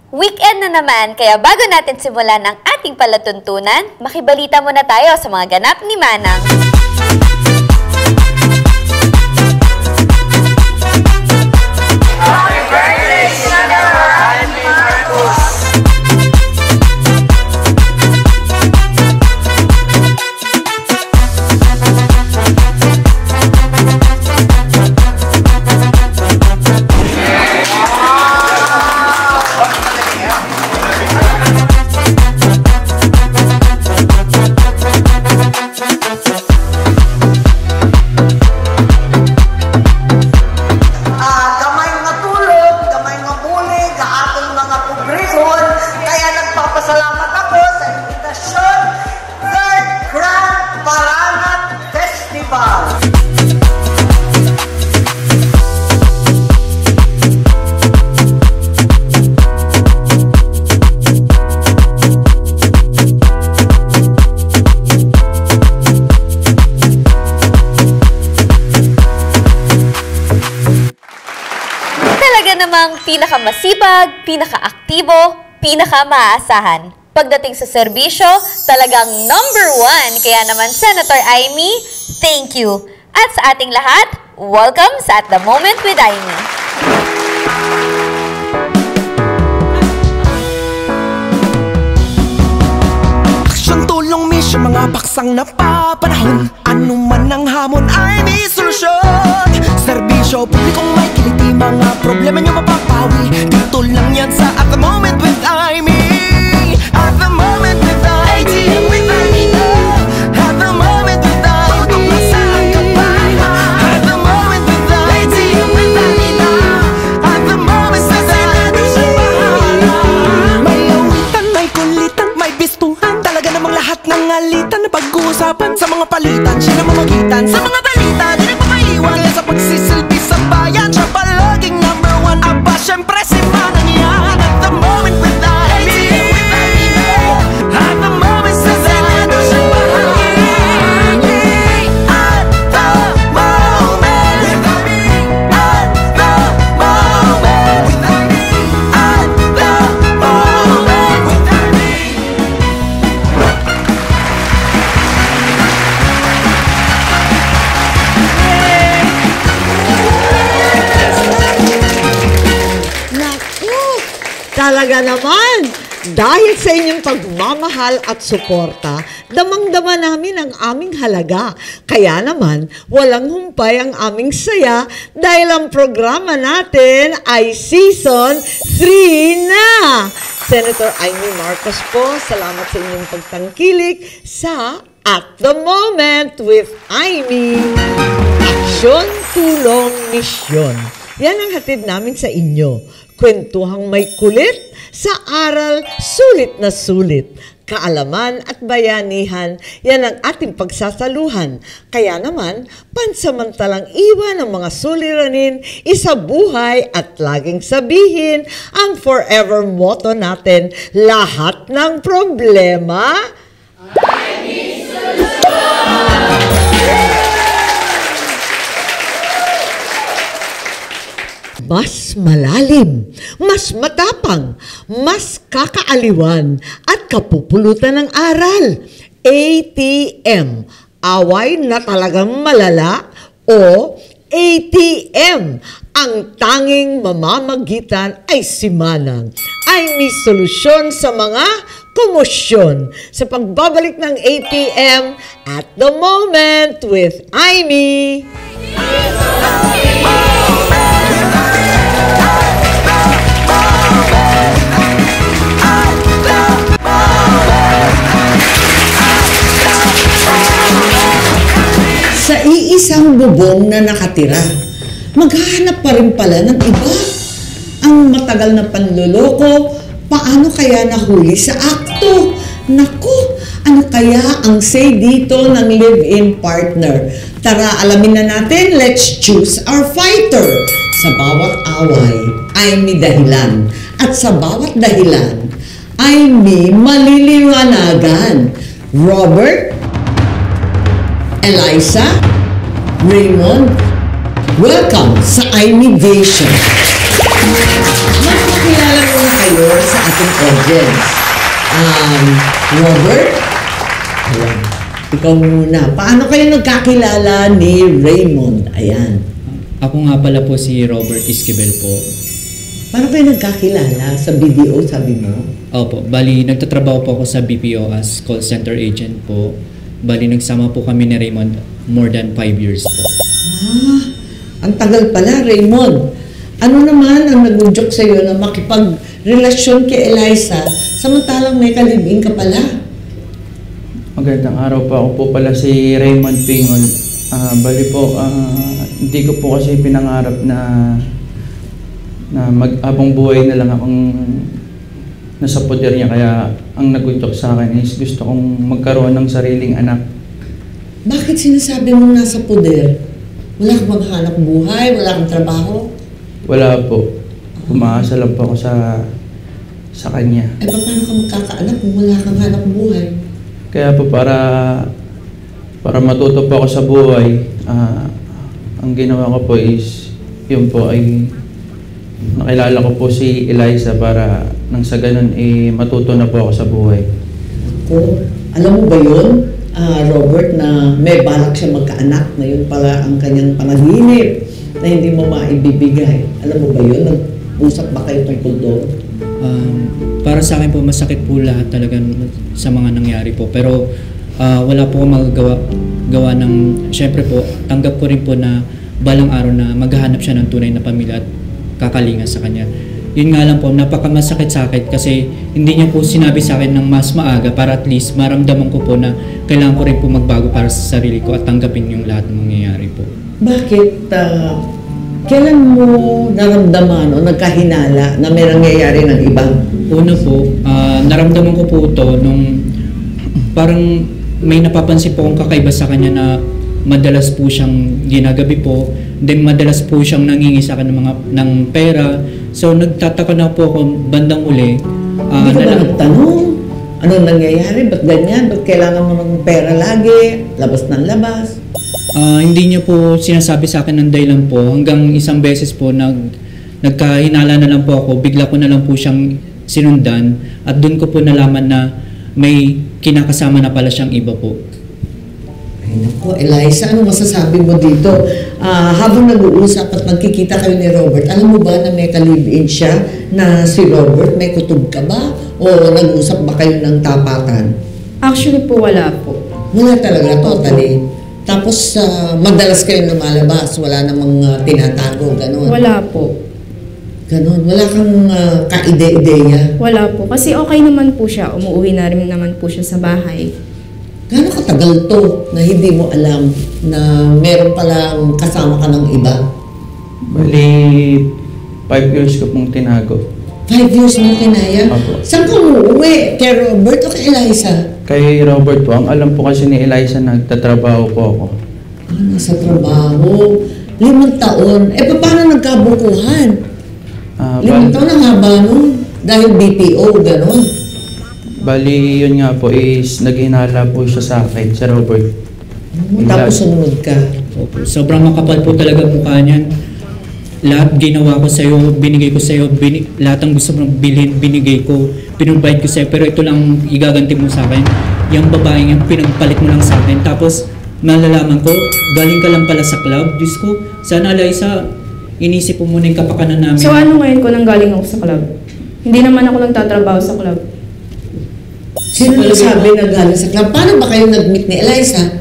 Weekend na naman, kaya bago natin simulan ang ating palatuntunan, makibalita muna tayo sa mga ganap ni Manang. Happy birthday, Senator Amy Marcos! Namang pinakamasipag, pinakaaktibo, pinakamaasahan. Pagdating sa serbisyo, talagang #1. Kaya naman, Senator Amy, thank you. At sa ating lahat, welcome sa At The Moment with Amy. Aksyon, tulong, misyon, mga paksang napapanahon. Ano man ang hamon ay may solusyon. Serbisyo, publikong may kiliti, mga problema nyo mapapawi. Dito lang yan sa At The Moment with Amy. At The Moment with Amy. At The Moment with Amy. Tutok na sa kabayan. At The Moment with Amy. At The Moment sa Senado siya bahala. May awitan, may kulitan, may bistuhan. Talaga namang lahat ng alitan na pag-uusapan. Sa mga palitan, siya na mamagitan. Sa mga balita, di nagpapaiwan. Kaya sa pagsisilbi sa bayan, siya palaging #1. Aba, syempre si Manang yan. At The Moment with Amy. At The Moment sa Senado siya bahala. At The Moment with Amy. At The Moment with Amy. At The Moment with Amy. Talaga naman, dahil sa inyong pagmamahal at suporta, damang-dama namin ang aming halaga. Kaya naman, walang humpay ang aming saya dahil ang programa natin ay Season 3 na! Senator Amy Marcos po, salamat sa inyong pagtangkilik sa At The Moment with Amy. Aksyon, tulong, misyon. Yan ang hatid namin sa inyo. Kwentuhang may kulit, sa aral, sulit na sulit. Kaalaman at bayanihan, yan ang ating pagsasaluhan. Kaya naman, pansamantalang iwan ng mga suliranin, isabuhay at laging sabihin ang forever motto natin, lahat ng problema ay may solusyon! Mas malalim, mas matapang, mas kakaaliwan at kapupulutan ng aral. ATM, away na talagang malala o ATM, ang tanging mamamagitan ay si Manang. Ay may solusyon sa mga komosyon. Sa pagbabalik ng ATM, At The Moment with Amy. Sa iisang bubong na nakatira, maghahanap pa rin pala ng iba. Ang matagal na panloloko, paano kaya nahuli sa akto? Naku, ano kaya ang say dito ng live-in partner? Tara, alamin na natin, let's choose our fighter. Sa bawat away ay may dahilan. At sa bawat dahilan ay may maliliwanagan. Robert, Eliza, Raymond, welcome sa Amy Vision. Magpakilala muna kayo. ngayon sa ating audience. Robert? Ayan. Ikaw muna. Paano kayo nagkakilala ni Raymond? Ayan. Ako nga pala po si Robert Esquivel po. Paano kayo nagkakilala? Sa BDO, sabi mo? Opo, bali nagtatrabaho po ako sa BPO as call center agent po. Bali nagsama po kami ni Raymond more than 5 years po. Ang tagal pala, Raymond. Ano naman ang nag-udyok sa'yo na makipag-relasyon kay Eliza samantalang may kalibing ka pala? Magandang araw po. Ako po pala si Raymond Pingol. Bali po, hindi ko po kasi pinangarap na mag-abang buhay na lang akong nasa poder niya. Kaya ang nagutok sa akin is gusto kong magkaroon ng sariling anak. Bakit sinasabi mo nasa poder? Wala kang maghanap buhay? Wala kang trabaho? Wala po. Umaasa lang po ako sa kanya. Paano ka magkakaanak kung wala kang hanap buhay? Kaya po para matuto po ako sa buhay, ang ginawa ko po is, yun po ay nakilala ko po si Eliza para nang sa ganun matuto na po ako sa buhay. Alam mo ba yun, Robert, na may balak siya magkaanak na yun pala ang kanyang panaginip na hindi mo maibibigay? Alam mo ba yun? Nag-usap ba kayo tungkol doon? Para sa akin po, masakit po lahat talaga sa mga nangyari po. Pero wala po akong magagawa ng, syempre po, tanggap ko rin po na balang araw na maghahanap siya ng tunay na pamilya at kakalinga sa kanya. Yun nga lang po, napakamasakit sa akin kasi hindi niya po sinabi sa akin ng mas maaga para at least maramdaman ko po na kailangan ko rin po magbago para sa sarili ko at tanggapin yung lahat ng mangyayari po. Bakit? Kailan mo naramdaman o nagkahinala na may nangyayari ng iba? Una po, naramdaman ko po ito nung parang may napapansin po akong kakaiba sa kanya na madalas po siyang ginagabi po, then madalas po siyang nangingi sa akin ng pera. So nagtataka na po ako bandang uli. Hindi ka ba nagtanong? Anong nangyayari? Ba't ganyan? Ba't kailangan mo ng pera lagi? Labas ng labas? Hindi niya po sinasabi sa akin ng dahilan po. Hanggang isang beses po nagkahinala na lang po ako. Bigla ko na lang po siyang sinundan. At doon ko po nalaman na may kinakasama na pala siyang iba po. Ay naku, Eliza, ano masasabi mo dito? Habang nag-uusap at nagkikita kayo ni Robert, alam mo ba na may kalibin siya na si Robert? May kutub ka ba? O nag-uusap ba kayo ng tapatan? Actually po, wala po. Wala talaga, totally. Tapos, madalas kayo lumalabas, wala namang tinatago, gano'n. Wala po. Gano'n, wala kang kaide-ideya. Wala po. Kasi okay naman po siya. Umuwi na rin naman po siya sa bahay. Gano'n katagal to na hindi mo alam na meron palang kasama ka ng iba? Bali, 5 years ko pong tinago. 5 years mo kinaya? Apo. Saan ka umuwi? Kay Robert o kay Eliza? Kay Robert po, ang alam po kasi ni Eliza, nagtatrabaho po ako. Nasa trabaho. 5 taon. Paano nagkabukuhan? 5 taon ang haba nun. Dahil BPO, gano'n. Bali, yun nga po is naghinala po siya sa akin, si Robert. Tapos sumunod ka. Opo. Sobrang makapal po talaga mukha niyan. Lahat ginawa ko sa'yo, binigay ko sa'yo, lahat ang gusto mong bilhin, binigay ko, pinrovide ko sa'yo, pero ito lang igaganti mo sa akin. Yung babaeng yung pinagpalit mo lang sa akin. Tapos, malalaman ko, galing ka lang pala sa club. Diyos ko, sana Eliza, inisip mo muna yung kapakanan namin. So ano ngayon ko nang galing ako sa club? Hindi naman ako nagtatrabaho sa club. Sino nagsabi na galing sa club? Paano ba kayo nag-meet ni Eliza?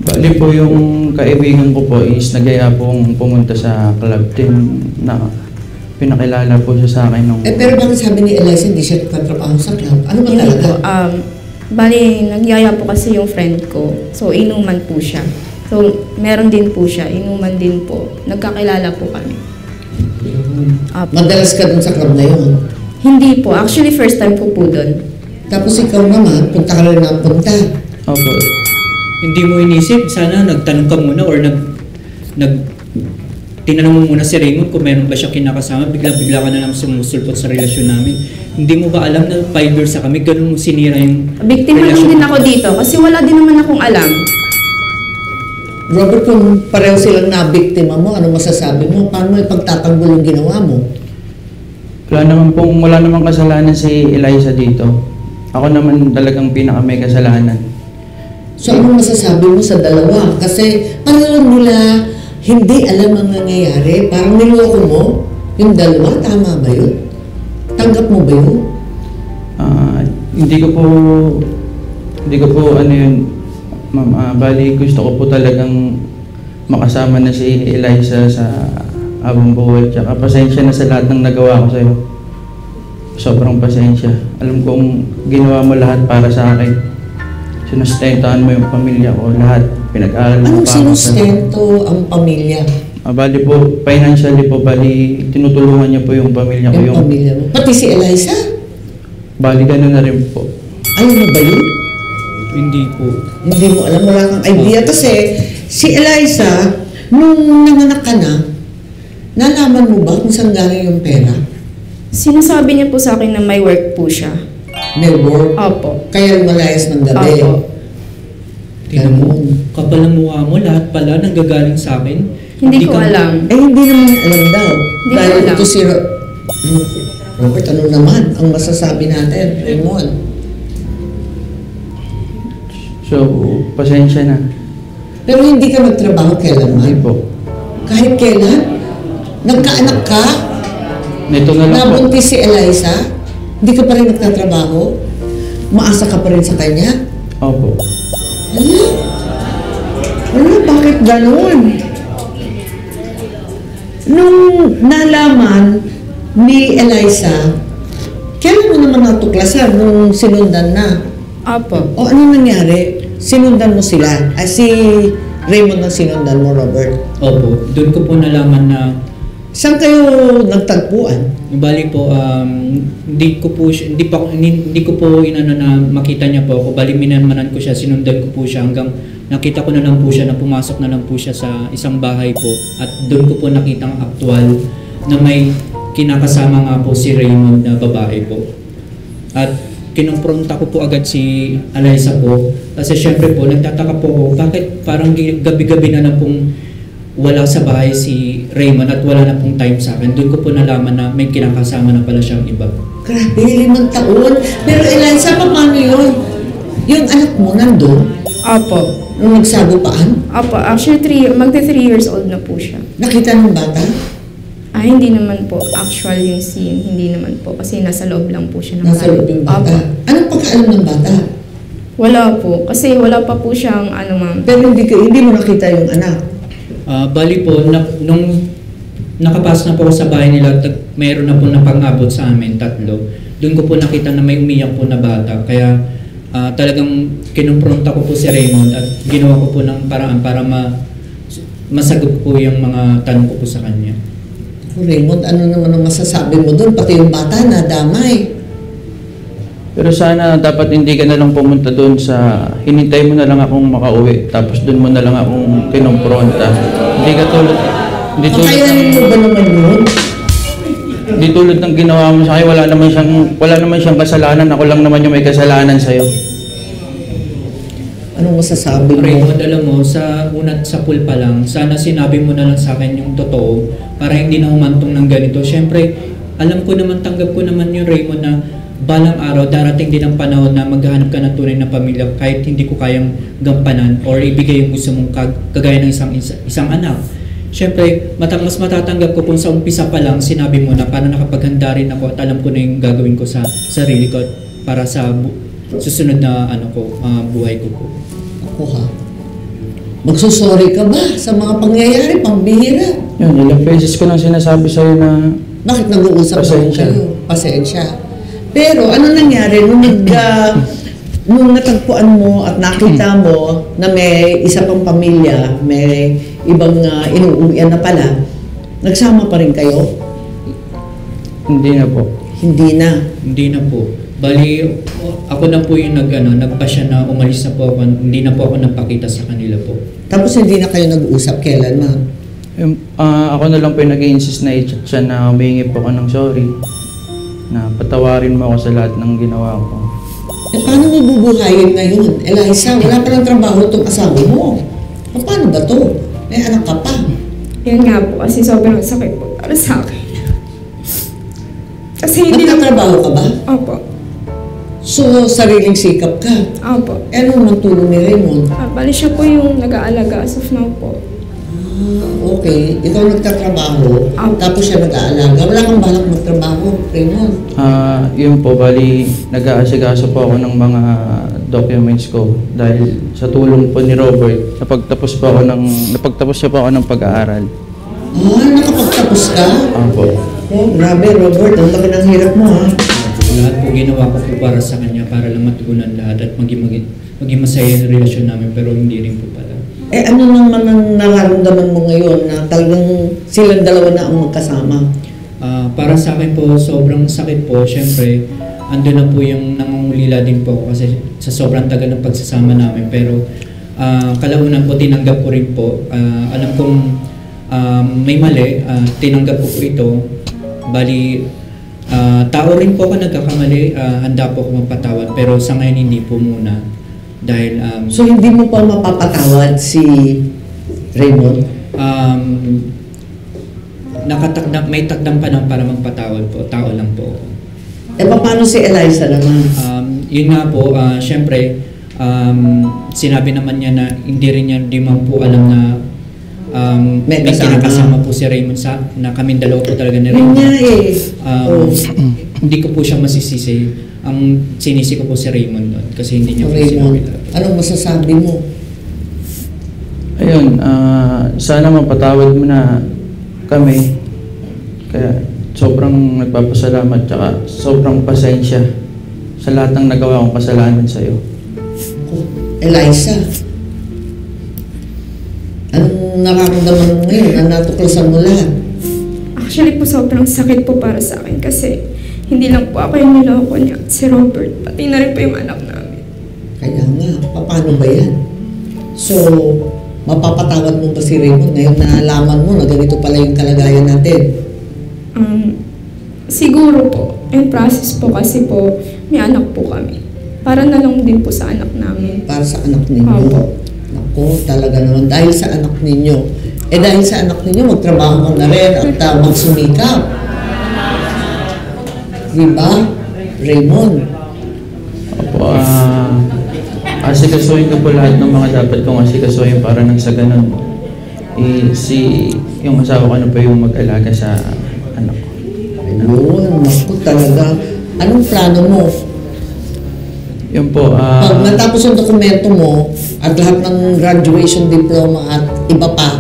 Bali po yung kaibigan ko po is nagyaya pong pumunta sa club din na pinakilala po siya sa akin nung... Pero bakit sabi ni Eliza hindi siya nagtatrabaho sa club? Ano ba Hindi talaga? po. Bali, nagyaya po kasi yung friend ko. So, inuman po siya. So, meron din po siya. Inuman din po. Nagkakilala po kami. Apo. Madalas ka dun sa club na yun? Hindi po. Actually, first time ko po doon. Tapos ikaw naman, punta ka rin ng punta. Opo. Hindi mo inisip, sana nagtanong ka muna or tinanong mo muna si Raymond kung meron ba siya kinakasama, bigla-bigla ka na lang sumusulpot sa relasyon namin. Hindi mo ba alam na 5 years na kami, ganun mo sinira yung Biktima lang din ako dito kasi wala din naman akong alam. Robert, kung pareho silang nabiktima mo, ano masasabi mo? Paano mo ipagtatanggol yung ginawa mo? Wala namang kasalanan si Eliza dito. Ako naman talagang pinaka may kasalanan. So, anong masasabi mo sa dalawa? Kasi pareho nila hindi alam ang nangyayari. Parang niloko mo yung dalawa. Tama ba yun? Tanggap mo ba yun? Hindi ko po ano yun, ma'am. Bali, gusto ko po talagang makasama na si Eliza sa habang buhay. Tsaka pasensya na sa lahat ng nagawa ko sa'yo. Sobrang pasensya. Alam kong ginawa mo lahat para sa akin. Sinustentahan mo yung pamilya ko, lahat. Pinag-aaral mo Anong pa ako sinustento ang pamilya? Bali po, financially po, bali, tinutulungan niya po yung pamilya ko. Yung pamilya mo? Pati si Eliza? Bali, gano'n na rin po. Alam mo ba yun? Hindi po. Hindi mo alam, wala kang idea. Kasi si Eliza, nung nanganak ka na, nalaman mo ba kung saan galing yung pera? Sinasabi niya po sa akin na may work po siya. May work? Opo. Kaya malayas ng gabi? Opo. Tingnan mo, kapal ang mukha mo, lahat pala nanggagaling sa akin. Hindi ko alam. Eh, hindi naman niya alam daw. Hindi Dahil ko alam. ito si Robert, ano naman ang masasabi natin, Raymond? So, pasensya na. Pero hindi ka nagtrabaho kailan, Hindi man? po. Kahit kailan? Nagkaanak ka? Nito na lang po. Nabuntis si Eliza? Hindi ka pa rin nagtatrabaho? Maasa ka pa rin sa kanya? Opo. Bakit ganun? Nung nalaman ni Eliza, kailan mo naman natuklasan nung sinundan na? Opo. O ano nangyari? Sinundan mo sila? Si Raymond ang sinundan mo, Robert. Opo, doon ko po nalaman na Saan kayo nagtagpuan? bali po, hindi ko po inano na makita niya po ako. Bali, minamanan ko siya, sinundan ko po siya hanggang nakita ko na lang po siya na pumasok na lang po siya sa isang bahay po. At doon ko po nakita ang aktual na may kinakasama nga po si Raymond na babae po. At kinumpronta ko po agad si Eliza po. Kasi syempre po, nagtataka po ako, bakit parang gabi-gabi na lang pong wala sa bahay si Raymond at wala na pong time sa akin. Doon ko po nalaman na may kinakasama na pala siyang iba. Grabe, 5 taon. Pero Eliza, paano yun? Yung anak mo nandun? Opo. Nung nagsagupaan? Opo. Actually, magti 3 years old na po siya. Nakita ng bata? Hindi naman po actual yung scene. Hindi naman po. Kasi nasa loob lang po siya ng Nasa loob yung bata? Opo. Anong pagkaalam ng bata? Wala po. Kasi wala pa po siyang ma'am. Pero hindi mo nakita yung anak? Bali po, nung nakapasok na po ako sa bahay nila, mayroon na po napang-abot sa amin, 3. Doon ko po nakita na may umiyak po na bata. Kaya talagang kinumpronta ko po si Raymond at ginawa ko po ng paraan para masagot po yung mga tanong ko po sa kanya. Raymond, ano naman ang masasabi mo doon? Pati yung bata na damay. Pero sana dapat hindi ka na lang pumunta doon sa hinintay mo na lang akong makauwi tapos doon mo na lang akong kinumpronta. Hindi ka tulad Kakayanin mo ba naman yun? Hindi tulad ng ginawa mo sa akin, wala naman siyang kasalanan, ako lang naman yung may kasalanan sa iyo. Anong masasabi mo? Raymond, alam mo, sa pool pa lang, sana sinabi mo na lang sa akin yung totoo para hindi na humantong ng ganito. Siyempre, alam ko naman, tanggap ko naman yung Raymond na balang araw, darating din ang panahon na maghahanap ka ng tunay na pamilya kahit hindi ko kayang gampanan or ibigay yung gusto mong kagaya ng isang anak. Siyempre, mas matatanggap ko kung sa umpisa pa lang sinabi mo na para nakapaghanda rin ako at alam ko na yung gagawin ko sa sarili ko para sa susunod na buhay ko po. Ako ha? Magsusorry ka ba sa mga pangyayari, pangbihira? Yun, ilang beses ko lang sinasabi sa'yo na Bakit nag-uusap naman Pasensya. kayo? Pasensya. Pero ano nangyari nung natagpuan mo at nakita mo na may isa pang pamilya, may ibang inuuwian na pala, nagsama pa rin kayo? hindi na po. Hindi na. Hindi na po. Bali, ako na po yung nagpasya na umalis na po ako. Hindi na po ako nagpakita sa kanila po. Tapos hindi na kayo nag-uusap kailan, ma'am? Ako na lang po yung nag-i-insist na i-chat siya na humingi po ako ng sorry. Na patawarin mo ako sa lahat ng ginawa ko. Paano mo bubuhayin ngayon? Eliza, wala pa ng trabaho itong asawa mo. Paano ba to? May anak ka pa. Yan nga po, kasi sobrang sakit po para sa akin. Kasi hindi lang... Nagtatrabaho ka ba? Opo. So, sariling sikap ka. Opo. Eh, ano naman tulong ni Raymond? Bali siya po yung nag-aalaga as of now po. Okay. Ikaw nagtatrabaho, Opo. tapos siya nag-aalaga. Wala kang balak magtrabaho, Raymond. Yun po, bali, nag-aasikaso po ako ng mga documents ko dahil sa tulong po ni Robert, napagtapos siya po ako ng pag-aaral. Nakapagtapos ka? Opo. Oh, grabe, Robert. Ang laki ng hirap mo, ha? Lahat po ginawa ko po para sa kanya, para lang matugunan lahat at maging masaya yung relasyon namin, pero hindi rin po pala. Eh, ano naman ang nararamdaman mo ngayon na talagang silang dalawa na ang magkasama? Para sa akin po, sobrang sakit po. Siyempre, andun na po yung nangungulila din po ako kasi sa sobrang tagal ng pagsasama namin. Pero kalaunan po, tinanggap ko rin po. Alam kong may mali, tinanggap ko po ito. Bali, tao rin po ako nagkakamali, handa po ako magpatawad. Pero sa ngayon, hindi po muna. Dahil... So, hindi mo pa mapapatawad si Raymond? May takdang panahon para magpatawad po. Tao lang po. Eh, paano si Eliza naman? Yun nga po, syempre, sinabi naman niya na hindi man po alam na may kinakasama po si Raymond na kaming dalawa po talaga ni Raymond. Hindi ko po siya masisisi. Ang sinisi ko po si Raymond doon kasi hindi niya po sinabi. Anong masasabi mo? Ayun, sana mapatawad mo na kami. Kaya sobrang nagpapasalamat tsaka sobrang pasensya sa lahat ng nagawa kong kasalanan sa'yo. Eliza, anong nararamdaman mo ngayon? Ang natuklasan mo lahat? Actually po, sobrang sakit po para sa akin kasi hindi lang po ako yung niloko niya, si Robert, pati na rin po yung anak namin. Kaya nga, paano ba yan? So, mapapatawad mo ba si Raymond ngayon na nalaman mo na ganito pala yung kalagayan natin? Siguro po, in process po kasi po, may anak po kami. Para na lang din po sa anak namin. Para sa anak ninyo? Opo. Naku, talaga naman. Dahil sa anak ninyo. Eh dahil sa anak ninyo, magtrabaho ka na rin at magsumikap. Diba? Raymond? Opo, asikasuhin ko po lahat ng mga dapat kong asikasuhin para nang sa ganun. Yung asawa ko na po yung mag-alaga sa anak ko. Ayun, naku talaga. Anong plano mo? Yun po, Pag natapos yung dokumento mo at lahat ng graduation diploma at iba pa,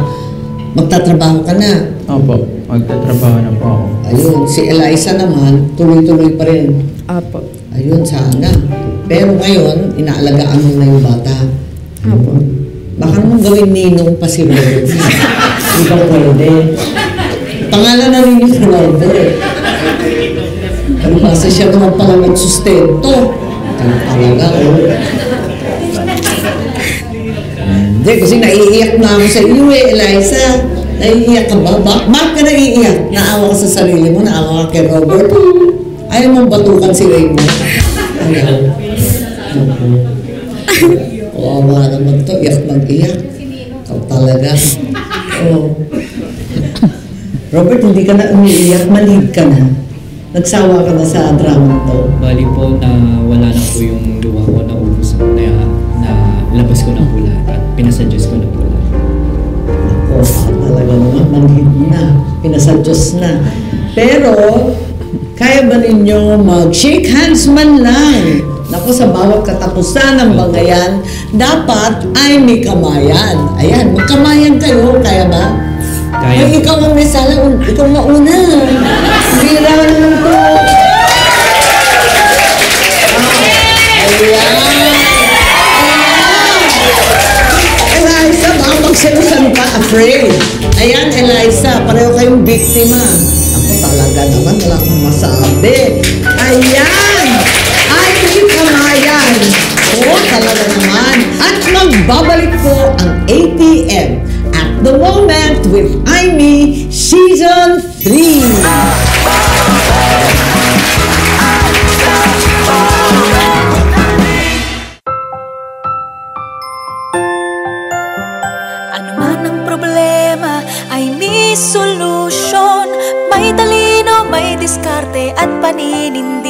magtatrabaho ka na. Opo, magtatrabaho na po ako. Ayun, si Eliza naman, tuloy-tuloy pa rin. Apo. Ayun, sana. Pero ngayon, inaalagaan mo na yung bata. Apo. Baka naman gawin ninong pa si Robert. Di ba pwede? Pangalan na rin yung Robert. Ano kasi siya naman pala nagsustento. Talaga, Hindi, kasi naiiyak na ako sa iyo Eliza. Naiiyak ka ba? Bakit ka naiiyak? Naawa ka sa sarili mo? Naawa ka kay Robert? Ayaw mong batukan si Raymond? Ayaw. Kawawa naman to. Iyak mag-iyak. Ikaw talaga. Oh. Robert, hindi ka na umiiyak. Malig ka na. Nagsawa ka na sa drama to. Bali po na wala na po yung luha ko na ubus na labas ko na po lahat at pinasuggest ko na po lahat. Ako, talaga naman, manhid na. Pinasadyos na. Pero, kaya ba ninyo mag-shake hands man lang? Naku, sa bawat katapusan ng bangayan, dapat ay may kamayan. Ayan, magkamayan kayo. Kaya ba? Kaya. Ay, ikaw ang may sala. Ikaw mauna. Bira naman to. Ayan. Eliza, baka magsilusan ka, afraid. Ayan, Eliza, pareho kayong biktima. Ako talaga naman, wala akong masabi. Ayan! Ay, kamayan. Oo, talaga naman. At magbabalik po ang ATM at the moment with Aimee Season 3. Ano man ang problema ay may solusyon. May talino, may diskarte at paninindigan.